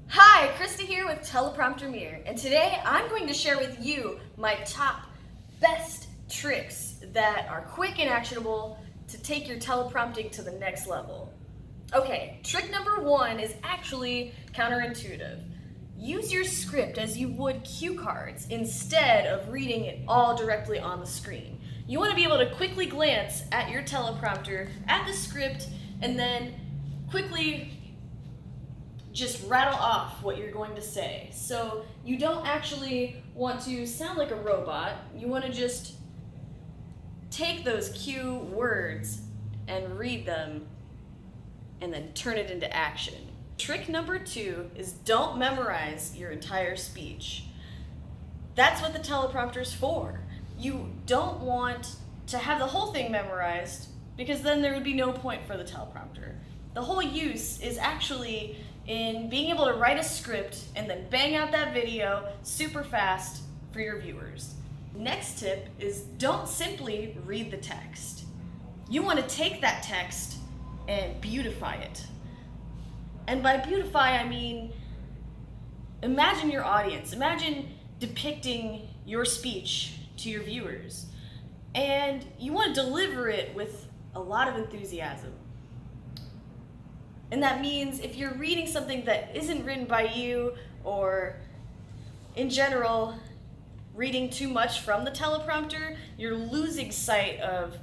Hi, Krista here with Teleprompter Mirror, and today I'm going to share with you my top best tricks that are quick and actionable to take your teleprompting to the next level. Okay, trick number one is actually counterintuitive. Use your script as you would cue cards instead of reading it all directly on the screen. You want to be able to quickly glance at your teleprompter, at the script, and then quickly just rattle off what you're going to say. So you don't actually want to sound like a robot. You want to just take those cue words and read them and then turn it into action. Trick number two is don't memorize your entire speech. That's what the teleprompter's for. You don't want to have the whole thing memorized because then there would be no point for the teleprompter. The whole use is actually in being able to write a script and then bang out that video super fast for your viewers. Next tip is don't simply read the text. You want to take that text and beautify it. And by beautify, I mean imagine your audience. Imagine depicting your speech to your viewers. And you want to deliver it with a lot of enthusiasm. And that means if you're reading something that isn't written by you, or in general, reading too much from the teleprompter, you're losing sight of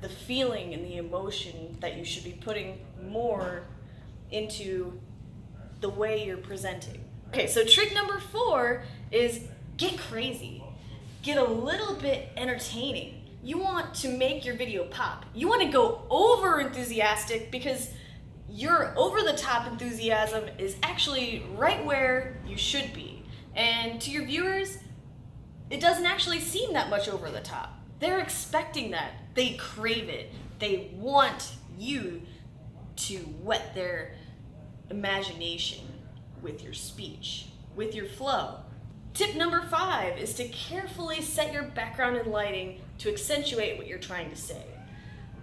the feeling and the emotion that you should be putting more into the way you're presenting. Okay, so trick number four is get crazy. Get a little bit entertaining. You want to make your video pop. You want to go over enthusiastic because your over-the-top enthusiasm is actually right where you should be. And to your viewers, it doesn't actually seem that much over the top. They're expecting that. They crave it. They want you to whet their imagination with your speech, with your flow. Tip number five is to carefully set your background and lighting to accentuate what you're trying to say.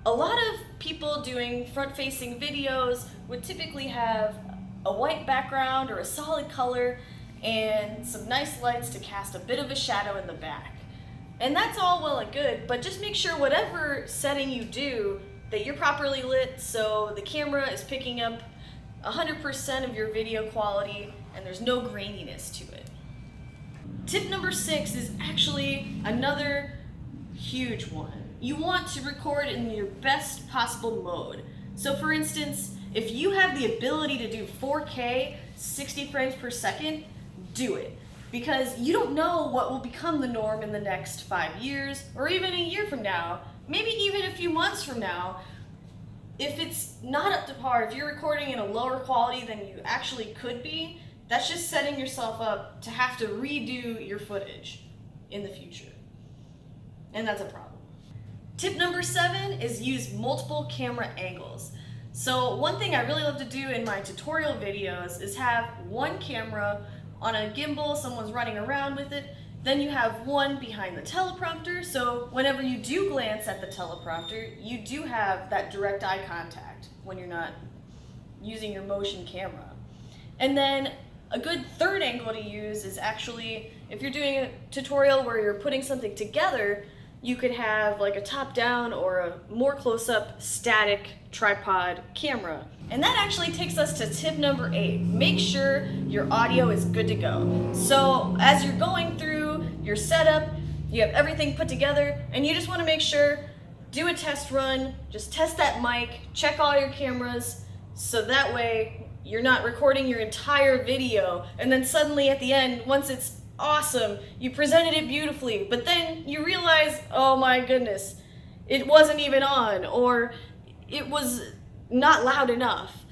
A lot of people doing front-facing videos would typically have a white background or a solid color and some nice lights to cast a bit of a shadow in the back. And that's all well and good, but just make sure whatever setting you do that you're properly lit so the camera is picking up 100% of your video quality and there's no graininess to it. Tip number six is actually another huge one. You want to record in your best possible mode. So for instance, if you have the ability to do 4K, 60 frames per second, do it. Because you don't know what will become the norm in the next 5 years, or even a year from now, maybe even a few months from now. If it's not up to par, if you're recording in a lower quality than you actually could be, that's just setting yourself up to have to redo your footage in the future. And that's a problem. Tip number seven is use multiple camera angles. So one thing I really love to do in my tutorial videos is have one camera on a gimbal, someone's running around with it, then you have one behind the teleprompter, so whenever you do glance at the teleprompter, you do have that direct eye contact when you're not using your motion camera. And then a good third angle to use is actually, if you're doing a tutorial where you're putting something together, you could have like a top-down or a more close-up static tripod camera. And that actually takes us to tip number 8. Make sure your audio is good to go. So as you're going through your setup, you have everything put together, and you just want to make sure, do a test run, just test that mic, check all your cameras, so that way you're not recording your entire video, and then suddenly at the end, once it's awesome, you presented it beautifully, but then you realize, oh my goodness, it wasn't even on, or it was not loud enough.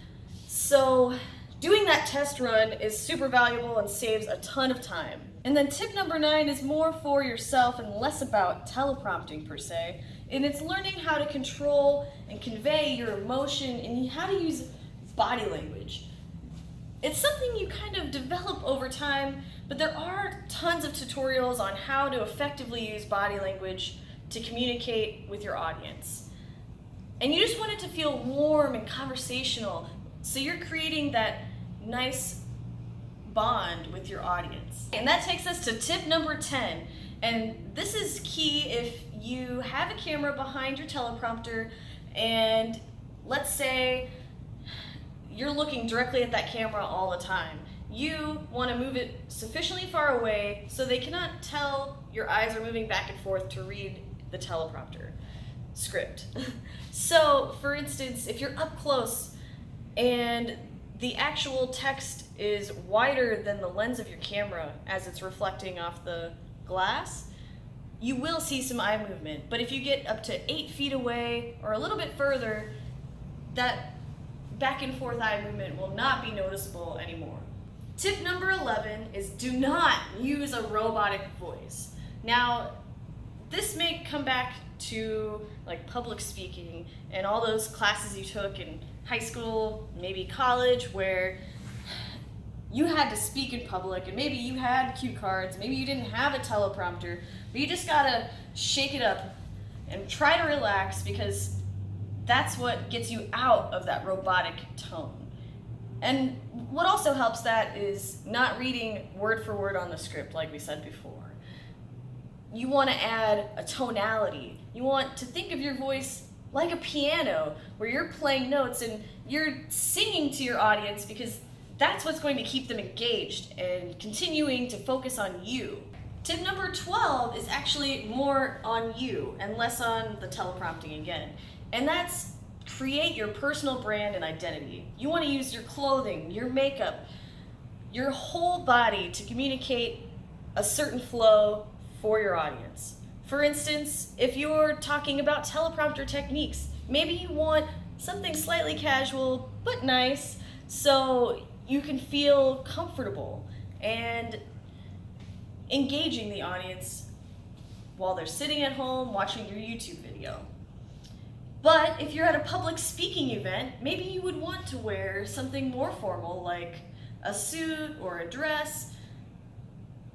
So doing that test run is super valuable and saves a ton of time. And then tip number 9 is more for yourself and less about teleprompting per se, and it's learning how to control and convey your emotion and how to use body language. It's something you kind of develop over time, but there are tons of tutorials on how to effectively use body language to communicate with your audience. And you just want it to feel warm and conversational, so you're creating that nice bond with your audience. And that takes us to tip number 10. And this is key if you have a camera behind your teleprompter and let's say you're looking directly at that camera all the time. You want to move it sufficiently far away so they cannot tell your eyes are moving back and forth to read the teleprompter script. So, for instance, if you're up close and the actual text is wider than the lens of your camera as it's reflecting off the glass, you will see some eye movement. But if you get up to 8 feet away or a little bit further, that back and forth eye movement will not be noticeable anymore. Tip number 11 is do not use a robotic voice. Now, this may come back to like public speaking and all those classes you took in high school, maybe college, where you had to speak in public and maybe you had cue cards, maybe you didn't have a teleprompter, but you just gotta shake it up and try to relax because that's what gets you out of that robotic tone. And what also helps that is not reading word for word on the script like we said before. You want to add a tonality. You want to think of your voice like a piano where you're playing notes and you're singing to your audience because that's what's going to keep them engaged and continuing to focus on you. Tip number 12 is actually more on you and less on the teleprompting again. And that's create your personal brand and identity. You want to use your clothing, your makeup, your whole body to communicate a certain flow for your audience. For instance, if you're talking about teleprompter techniques, maybe you want something slightly casual but nice so you can feel comfortable and engaging the audience while they're sitting at home watching your YouTube video. But if you're at a public speaking event, maybe you would want to wear something more formal like a suit or a dress,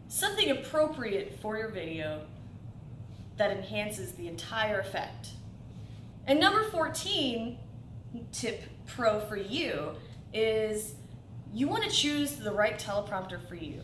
something appropriate for your video that enhances the entire effect. And number 14, tip pro for you, is you want to choose the right teleprompter for you.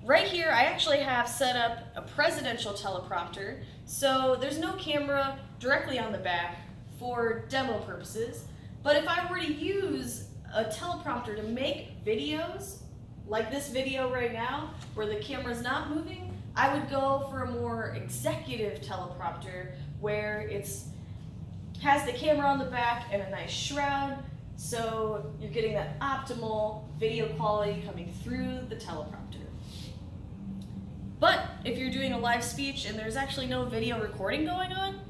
Right here, I actually have set up a presidential teleprompter, so there's no camera directly on the back for demo purposes. But if I were to use a teleprompter to make videos, like this video right now, where the camera's not moving, I would go for a more executive teleprompter where it's has the camera on the back and a nice shroud, so you're getting that optimal video quality coming through the teleprompter. But if you're doing a live speech and there's actually no video recording going on,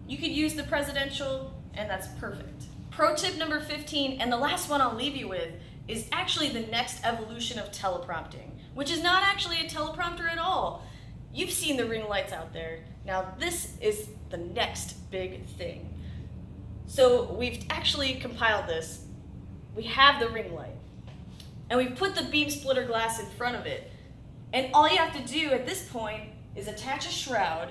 you could use the presidential, and that's perfect. Pro tip number 15, and the last one I'll leave you with, is actually the next evolution of teleprompting, which is not actually a teleprompter at all. You've seen the ring lights out there. Now this is the next big thing. So we've actually compiled this. We have the ring light, and we've put the beam splitter glass in front of it. And all you have to do at this point is attach a shroud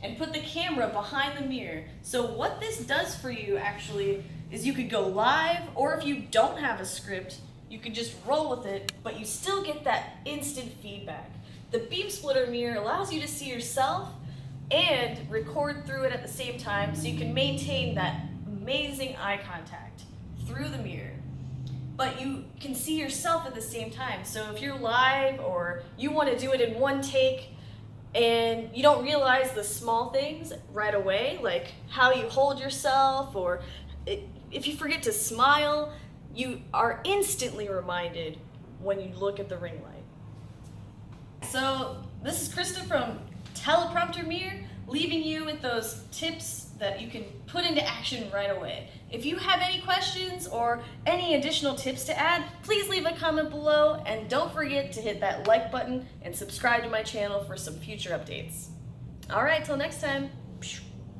and put the camera behind the mirror. So what this does for you actually is you could go live, or if you don't have a script, you could just roll with it, but you still get that instant feedback. The beam splitter mirror allows you to see yourself and record through it at the same time so you can maintain that amazing eye contact through the mirror. But you can see yourself at the same time. So if you're live or you want to do it in one take and you don't realize the small things right away, like how you hold yourself, or if you forget to smile, you are instantly reminded when you look at the ring light. So this is Krista from Teleprompter Mirror, leaving you with those tips that you can put into action right away. If you have any questions or any additional tips to add, please leave a comment below, and don't forget to hit that like button and subscribe to my channel for some future updates. All right, till next time.